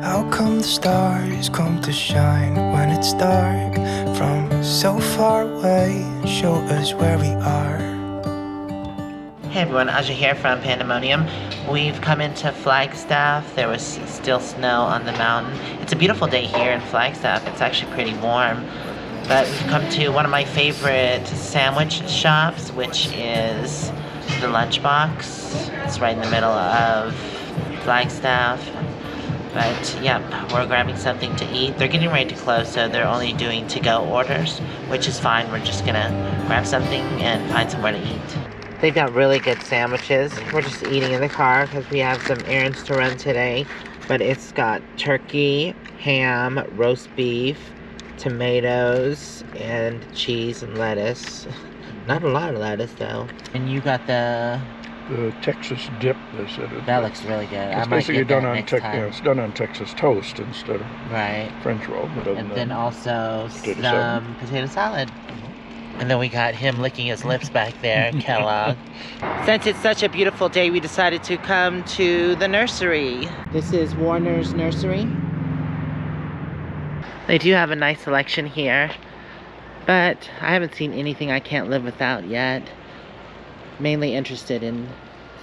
How come the stars come to shine when it's dark from so far away? Show us where we are. Hey everyone, Aja here from Pandemonium. We've come into Flagstaff. There was still snow on the mountain. It's a beautiful day here in Flagstaff. It's actually pretty warm. But we've come to one of my favorite sandwich shops, which is the Lunchbox. It's right in the middle of Flagstaff. But yep, we're grabbing something to eat. They're getting ready to close, so they're only doing to-go orders, which is fine. We're just gonna grab something and find somewhere to eat. They've got really good sandwiches. We're just eating in the car because we have some errands to run today. But it's got turkey, ham, roast beef, tomatoes, and cheese and lettuce. Not a lot of lettuce though. And you got the Texas dip, they said. That looks really good. It's basically done on it's done on Texas toast instead of French roll. But and then also some potato salad. And then we got him licking his lips back there, Kellogg. Since it's such a beautiful day, we decided to come to the nursery. This is Warner's Nursery. They do have a nice selection here, but I haven't seen anything I can't live without yet. Mainly interested in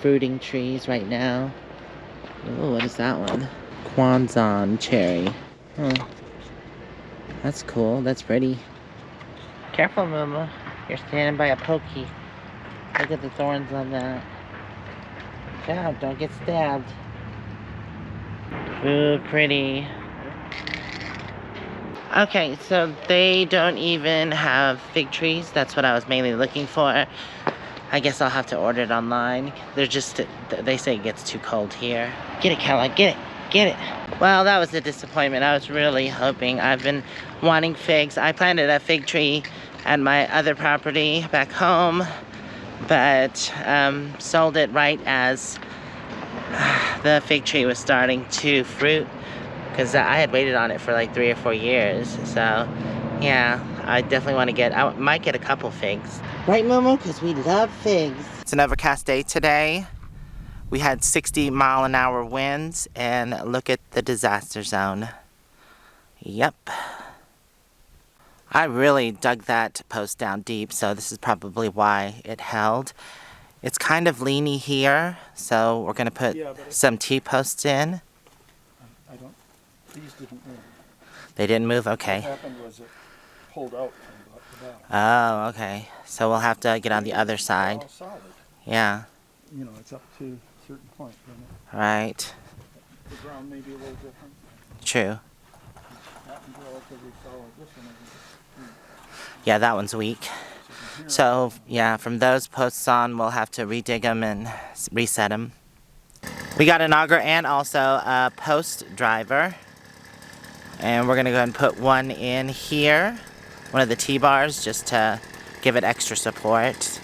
fruiting trees right now. Oh, what is that one? Kwanzan cherry. Oh, that's cool. That's pretty. Careful, Mama. You're standing by a pokey. Look at the thorns on that. Watch out, don't get stabbed. Ooh, pretty. Okay, so they don't even have fig trees. That's what I was mainly looking for. I guess I'll have to order it online. They're just, they say it gets too cold here. Get it, Kellogg, get it, get it. Well, that was a disappointment. I was really hoping. I've been wanting figs. I planted a fig tree at my other property back home, but sold it right as the fig tree was starting to fruit, because I had waited on it for like 3 or 4 years. So yeah, I definitely want to I might get a couple figs. Right, Momo? Because we love figs. It's an overcast day today. We had 60-mile-an-hour winds, and look at the disaster zone. Yep. I really dug that post down deep, so this is probably why it held. It's kind of leany here, so we're going to put some T-posts in. These didn't move. They didn't move? Okay. What happened was it pulled out from the bottom. Oh, okay. So we'll have to get on the other side. All solid. Yeah. You know, it's up to a certain point. You know? Right. The ground may be a little different. True. That one's relatively solid. This one isn't. Yeah, that one's weak. So, yeah, from those posts on, we'll have to redig them and reset them. We got an auger and also a post driver. And we're going to go ahead and put one in here, one of the T-bars, just to give it extra support.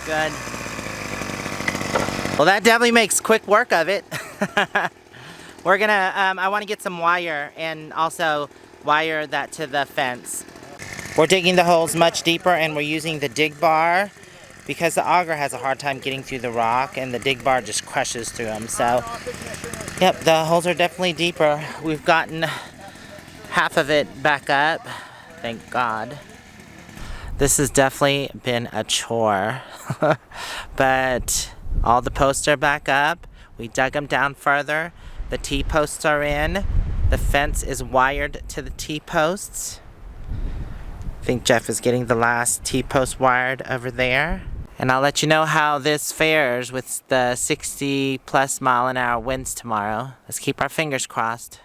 Good. Well, that definitely makes quick work of it. We're gonna, I want to get some wire and also wire that to the fence. We're digging the holes much deeper, and we're using the dig bar because the auger has a hard time getting through the rock, and the dig bar just crushes through them. So, yep, the holes are definitely deeper. We've gotten half of it back up, thank God. This has definitely been a chore, but all the posts are back up. We dug them down further. The T-posts are in. The fence is wired to the T-posts. I think Jeff is getting the last T-post wired over there. And I'll let you know how this fares with the 60-plus-mile-an-hour winds tomorrow. Let's keep our fingers crossed.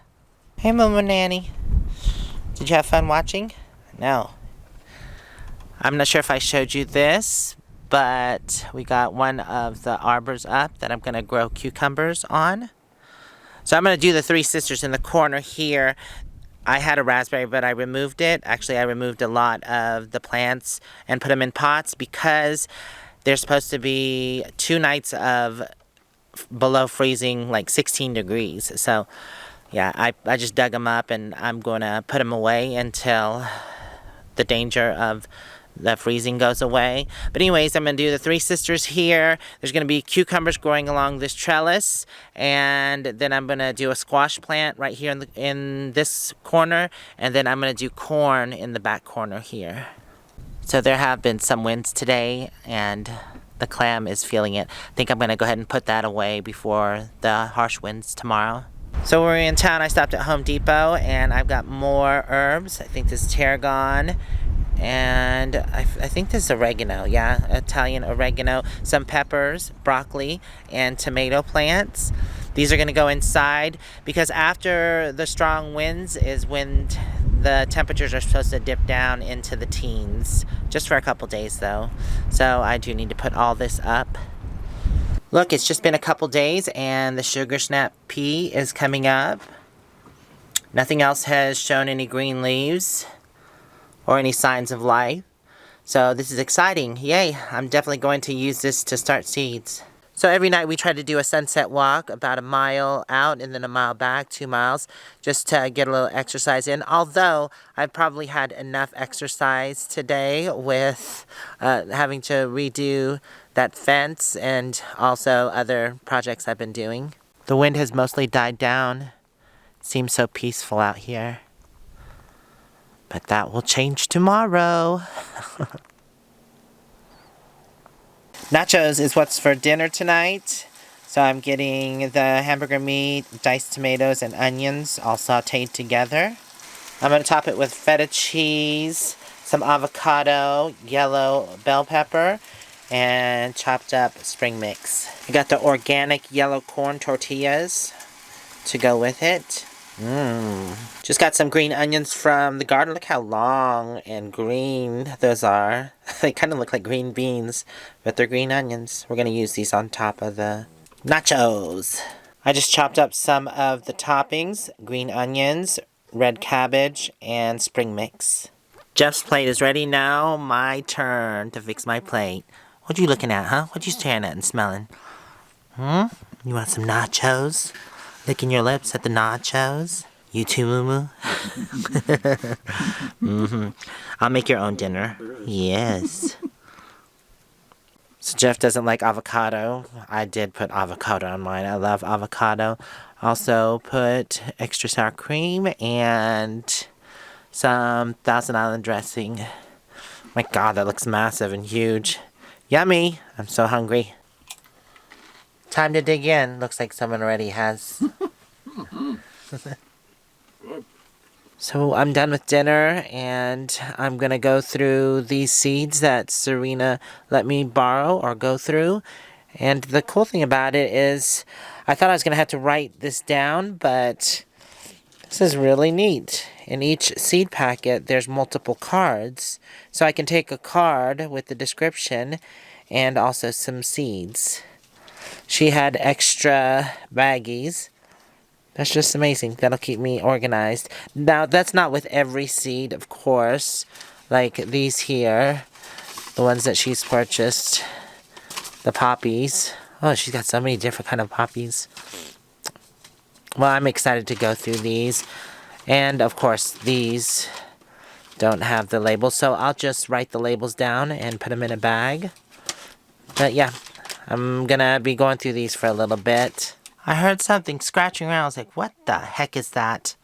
Hey, Momo Nanny. Did you have fun watching? No. I'm not sure if I showed you this, but we got one of the arbors up that I'm going to grow cucumbers on. So I'm going to do the Three Sisters in the corner here. I had a raspberry, but I removed it. Actually, I removed a lot of the plants and put them in pots because there's supposed to be 2 nights of below freezing, like 16 degrees. So, yeah, I just dug them up, and I'm going to put them away until the danger of the freezing goes away. But anyways, I'm going to do the Three Sisters here. There's going to be cucumbers growing along this trellis. And then I'm going to do a squash plant right here in this corner. And then I'm going to do corn in the back corner here. So there have been some winds today, and the clam is feeling it. I think I'm going to go ahead and put that away before the harsh winds tomorrow. So when we were in town, I stopped at Home Depot, and I've got more herbs. I think this is tarragon, and I think this is oregano. Yeah, Italian oregano, some peppers, broccoli, and tomato plants. These are going to go inside because after the strong winds is when the temperatures are supposed to dip down into the teens. Just for a couple days though. So I do need to put all this up. Look, it's just been a couple days and the sugar snap pea is coming up. Nothing else has shown any green leaves or any signs of life. So this is exciting. Yay, I'm definitely going to use this to start seeds. So every night we try to do a sunset walk about 1 mile out and then 1 mile back, 2 miles, just to get a little exercise in. Although I've probably had enough exercise today with having to redo that fence and also other projects I've been doing. The wind has mostly died down. It seems so peaceful out here. But that will change tomorrow. Nachos is what's for dinner tonight. So I'm getting the hamburger meat, diced tomatoes, and onions all sauteed together. I'm going to top it with feta cheese, some avocado, yellow bell pepper, and chopped up spring mix. I got the organic yellow corn tortillas to go with it. Just got some green onions from the garden. Look how long and green those are. They kind of look like green beans, but they're green onions. We're going to use these on top of the nachos. I just chopped up some of the toppings, green onions, red cabbage, and spring mix. Jeff's plate is ready now. My turn to fix my plate. What you looking at, huh? What you staring at and smelling? You want some nachos? Licking your lips at the nachos? You too, Moo Moo? I'll make your own dinner. Yes. So Jeff doesn't like avocado. I did put avocado on mine. I love avocado. Also put extra sour cream and some Thousand Island dressing. My God, that looks massive and huge. Yummy! I'm so hungry. Time to dig in. Looks like someone already has. So I'm done with dinner and I'm gonna go through these seeds that Serena let me borrow or go through. And the cool thing about it is I thought I was gonna have to write this down, but this is really neat. In each seed packet there's multiple cards. So I can take a card with the description and also some seeds. She had extra baggies. That's just amazing. That'll keep me organized. Now, that's not with every seed, of course. Like these here. The ones that she's purchased. The poppies. Oh, she's got so many different kind of poppies. Well, I'm excited to go through these. And, of course, these don't have the labels. So I'll just write the labels down and put them in a bag. But, yeah. I'm gonna be going through these for a little bit. I heard something scratching around. I was like, what the heck is that?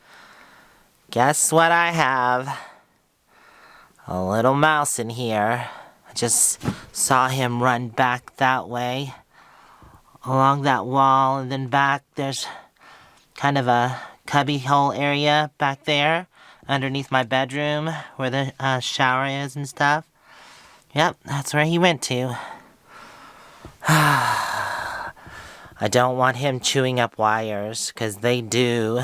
Guess what I have? A little mouse in here. I just saw him run back that way. Along that wall. And then back there's kind of a cubby hole area back there. Underneath my bedroom. Where the shower is and stuff. Yep, that's where he went to. I don't want him chewing up wires, because they do.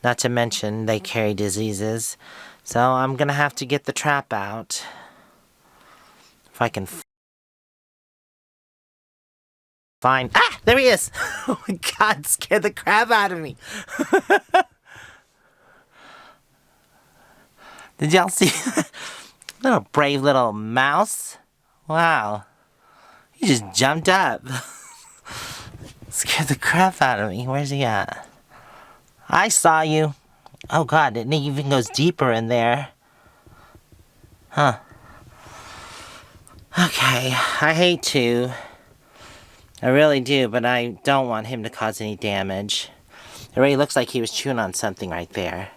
Not to mention, they carry diseases. So I'm going to have to get the trap out. If I can find... Ah! There he is! Oh my God, scared the crap out of me. Did y'all see? Little brave little mouse. Wow. He just jumped up. Scared the crap out of me. Where's he at? I saw you. Oh God, it even goes deeper in there. Huh. Okay, I hate to. I really do, but I don't want him to cause any damage. It really looks like he was chewing on something right there.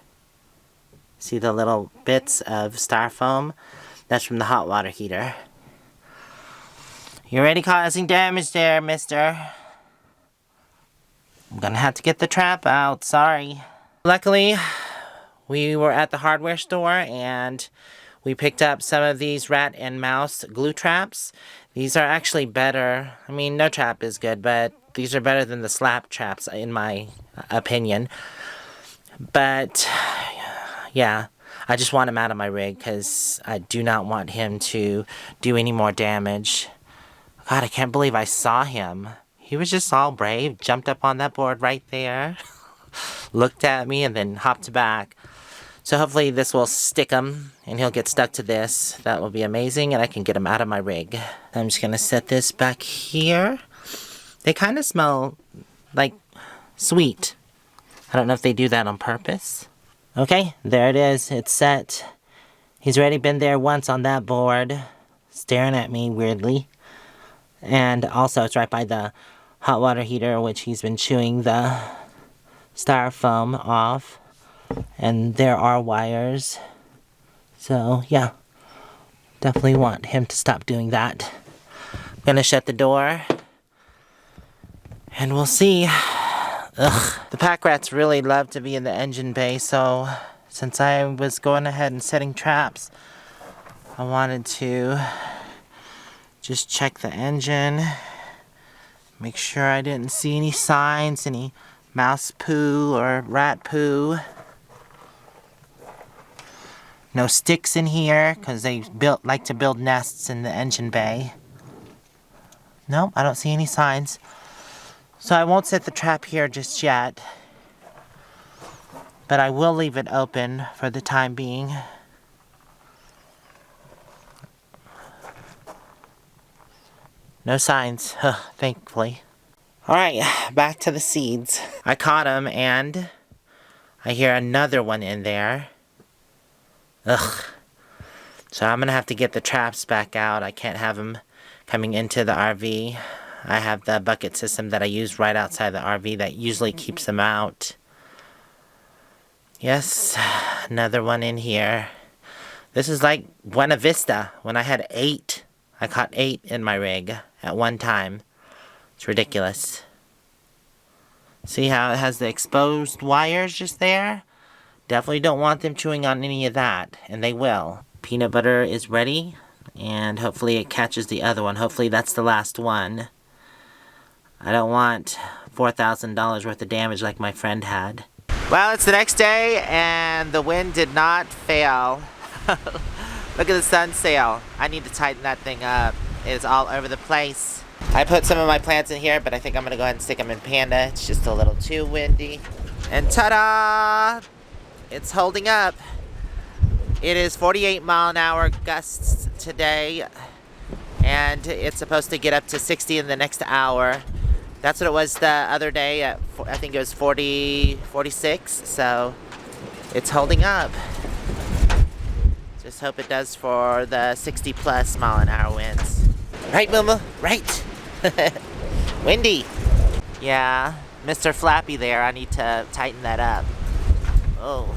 See the little bits of styrofoam? That's from the hot water heater. You're already causing damage there, mister. I'm gonna have to get the trap out, sorry. Luckily, we were at the hardware store and we picked up some of these rat and mouse glue traps. These are actually better. I mean, no trap is good, but these are better than the slap traps in my opinion. But, yeah, I just want him out of my rig because I do not want him to do any more damage. God, I can't believe I saw him. He was just all brave, jumped up on that board right there, looked at me, and then hopped back. So hopefully this will stick him, and he'll get stuck to this. That will be amazing, and I can get him out of my rig. I'm just going to set this back here. They kind of smell like sweet. I don't know if they do that on purpose. Okay, there it is. It's set. He's already been there once on that board, staring at me weirdly. And also, it's right by the hot water heater, which he's been chewing the styrofoam off. And there are wires. So, yeah. Definitely want him to stop doing that. I'm gonna shut the door. And we'll see. Ugh. The pack rats really love to be in the engine bay, so since I was going ahead and setting traps, I wanted to just check the engine, make sure I didn't see any signs, any mouse poo or rat poo. No sticks in here, because they like to build nests in the engine bay. Nope, I don't see any signs. So I won't set the trap here just yet, but I will leave it open for the time being. No signs, thankfully. Alright, back to the seeds. I caught them and I hear another one in there. Ugh. So I'm gonna have to get the traps back out. I can't have them coming into the RV. I have the bucket system that I use right outside the RV that usually keeps them out. Yes, another one in here. This is like Buena Vista when I had 8. I caught 8 in my rig at one time. It's ridiculous. See how it has the exposed wires just there? Definitely don't want them chewing on any of that, and they will. Peanut butter is ready, and hopefully it catches the other one. Hopefully that's the last one. I don't want $4,000 worth of damage like my friend had. Well, it's the next day, and the wind did not fail. Look at the sun sail. I need to tighten that thing up. It is all over the place. I put some of my plants in here, but I think I'm gonna go ahead and stick them in Panda. It's just a little too windy. And ta-da! It's holding up. It is 48-mile-an-hour gusts today, and it's supposed to get up to 60 in the next hour. That's what it was the other day. I think it was 40, 46, so it's holding up. Just hope it does for the 60-plus mile-an-hour winds. Right, Momo? Right. Windy. Yeah, Mr. Flappy there. I need to tighten that up. Oh.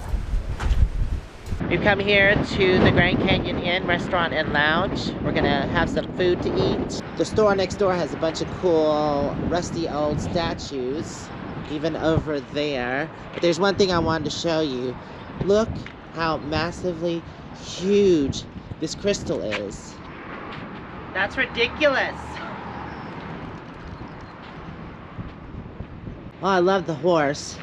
We've come here to the Grand Canyon Inn Restaurant and Lounge. We're gonna have some food to eat. The store next door has a bunch of cool, rusty old statues, even over there. But there's one thing I wanted to show you. Look how massively huge this crystal is. That's ridiculous. Oh, I love the horse.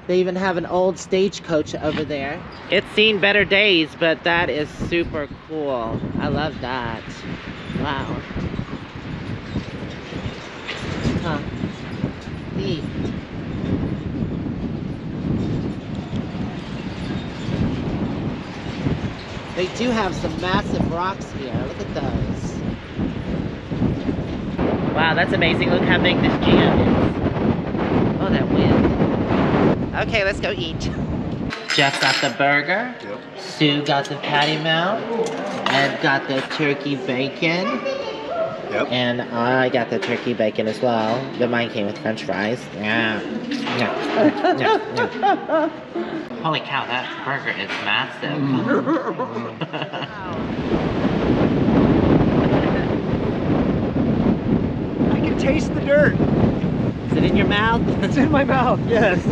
They even have an old stagecoach over there. It's seen better days, but that is super cool. I love that. Wow. Huh. Neat. They do have some massive rocks here. Look at those. Wow, that's amazing. Look how big this jam is. Oh, that wind. Okay, let's go eat. Jeff got the burger. Yep. Sue got the patty melt. Ed got the turkey bacon. Yep. And I got the turkey bacon as well, but mine came with french fries. Yeah. Holy cow, that burger is massive. I can taste the dirt. Is it in your mouth? It's in my mouth, yes.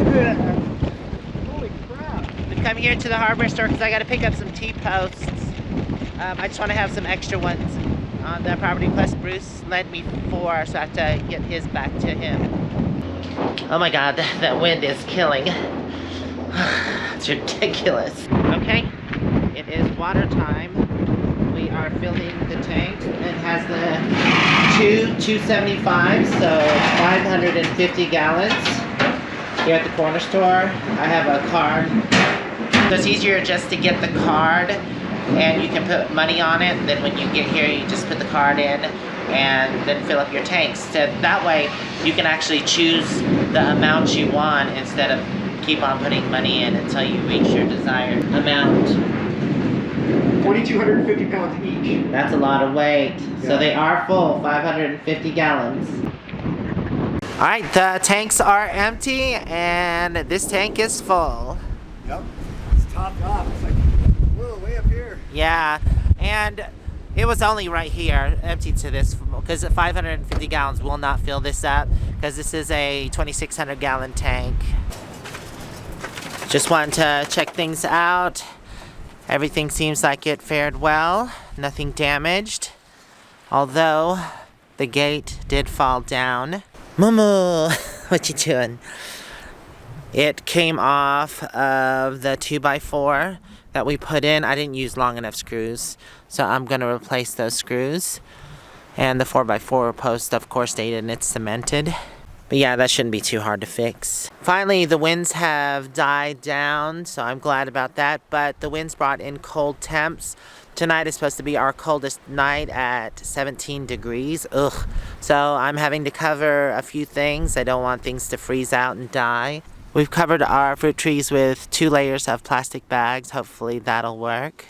Holy crap. We've come here to the hardware store because I got to pick up some T-posts. I just want to have some extra ones on the property, plus Bruce lent me 4, so I have to get his back to him. Oh my god, that wind is killing. It's ridiculous. Okay, it is water time. We are filling the tank. It has the 275, so it's 550 gallons. Here at the corner store, I have a card. So it's easier just to get the card, and you can put money on it. Then when you get here, you just put the card in and then fill up your tanks. So that way you can actually choose the amount you want instead of keep on putting money in until you reach your desired amount. 2,250 pounds each. That's a lot of weight. Yeah. So they are full, 550 gallons. All right, the tanks are empty and this tank is full. Yep. It's topped off. It's like, whoa, way up here. Yeah, and it was only right here, empty to this, because 550 gallons will not fill this up, because this is a 2,600 gallon tank. Just wanted to check things out. Everything seems like it fared well, nothing damaged, although the gate did fall down. Momo, what you doing? It came off of the 2x4 that we put in. I didn't use long enough screws, so I'm gonna replace those screws. And the 4x4 post, of course, stayed in, it's cemented. But yeah, that shouldn't be too hard to fix. Finally, the winds have died down, so I'm glad about that. But the winds brought in cold temps. Tonight is supposed to be our coldest night at 17 degrees. Ugh. So I'm having to cover a few things. I don't want things to freeze out and die. We've covered our fruit trees with 2 layers of plastic bags. Hopefully that'll work.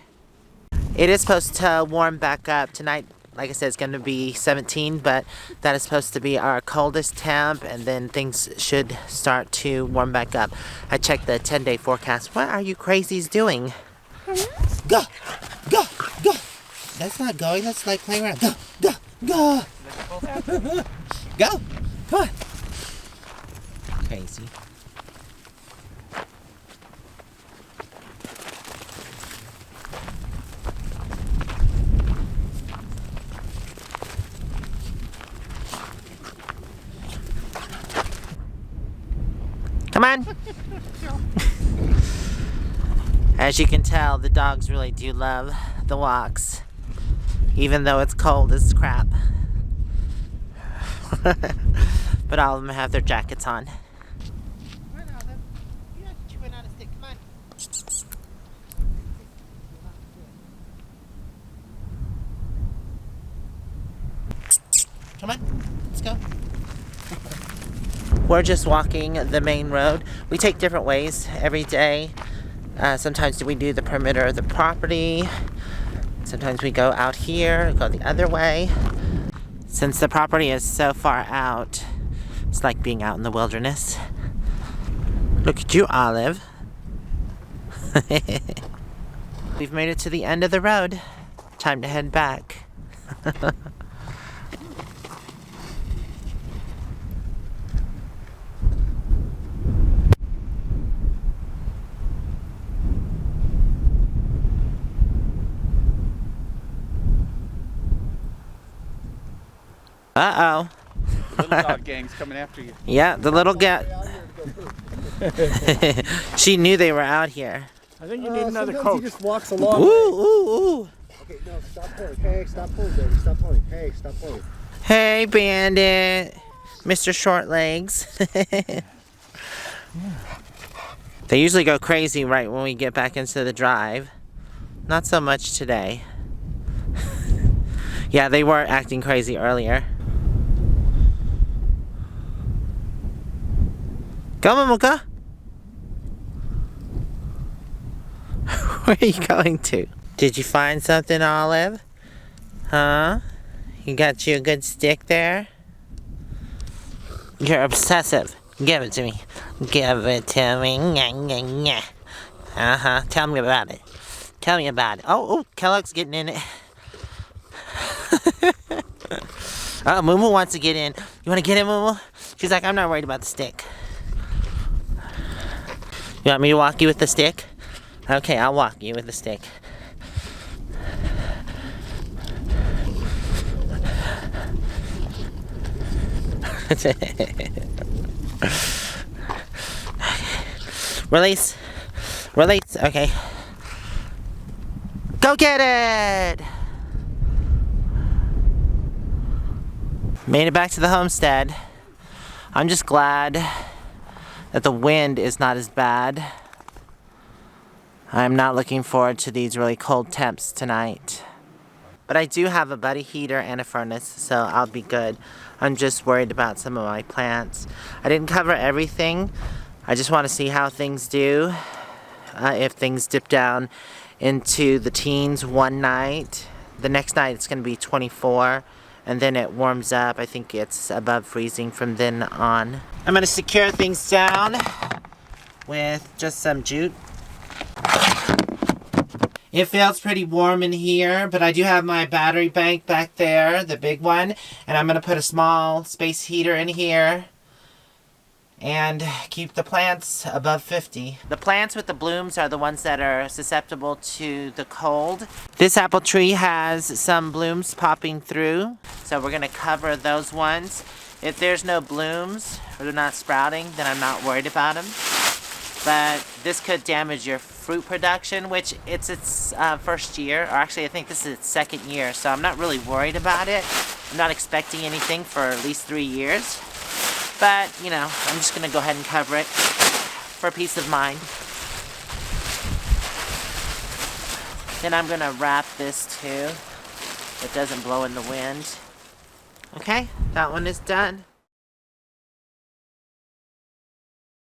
It is supposed to warm back up tonight. Like I said, it's going to be 17, but that is supposed to be our coldest temp, and then things should start to warm back up. I checked the 10-day forecast. What are you crazies doing? Go! Go! Go! That's not going, that's like playing around. Go! Go! Go! Go! Come on! Crazy. Come on! As you can tell, the dogs really do love the walks, even though it's cold as crap. But all of them have their jackets on. Come on, let's go. We're just walking the main road. We take different ways every day. Sometimes we do the perimeter of the property. Sometimes we go out here, go the other way. Since the property is so far out, it's like being out in the wilderness. Look at you, Olive. We've made it to the end of the road. Time to head back. Uh-oh. The little dog gang's coming after you. Yeah, the little guy. She knew they were out here. I think you need another sometimes coat. He just walks along. Ooh, ooh, ooh. Okay, no, stop pulling. Hey, stop pulling, baby. Stop pulling. Hey, stop pulling. Hey, Bandit. Mr. Short Legs. They usually go crazy right when we get back into the drive. Not so much today. Yeah, they were acting crazy earlier. Go, Mamuka. Where are you going to? Did you find something, Olive? Huh? You got you a good stick there? You're obsessive. Give it to me. Give it to me. Nya, nya, nya. Uh-huh. Tell me about it. Tell me about it. Oh, Kellogg's getting in it. Oh, Moo wants to get in. You want to get in, Moo? She's like, I'm not worried about the stick. You want me to walk you with the stick? Okay, I'll walk you with the stick. Release. Release. Okay. Go get it! Made it back to the homestead. I'm just glad that the wind is not as bad. I'm not looking forward to these really cold temps tonight. But I do have a buddy heater and a furnace, so I'll be good. I'm just worried about some of my plants. I didn't cover everything. I just want to see how things do. If things dip down into the teens one night. The next night it's going to be 24. And then it warms up. I think it's above freezing from then on. I'm going to secure things down with just some jute. It feels pretty warm in here, but I do have my battery bank back there, the big one. And I'm going to put a small space heater in here and keep the plants above 50. The plants with the blooms are the ones that are susceptible to the cold. This apple tree has some blooms popping through, so we're going to cover those ones. If there's no blooms or they're not sprouting, then I'm not worried about them. But this could damage your fruit production, which it's its first year, or actually I think this is its second year, so I'm not really worried about it. I'm not expecting anything for at least 3 years. But, you know, I'm just going to go ahead and cover it for peace of mind. Then I'm going to wrap this too. It doesn't blow in the wind. Okay, that one is done.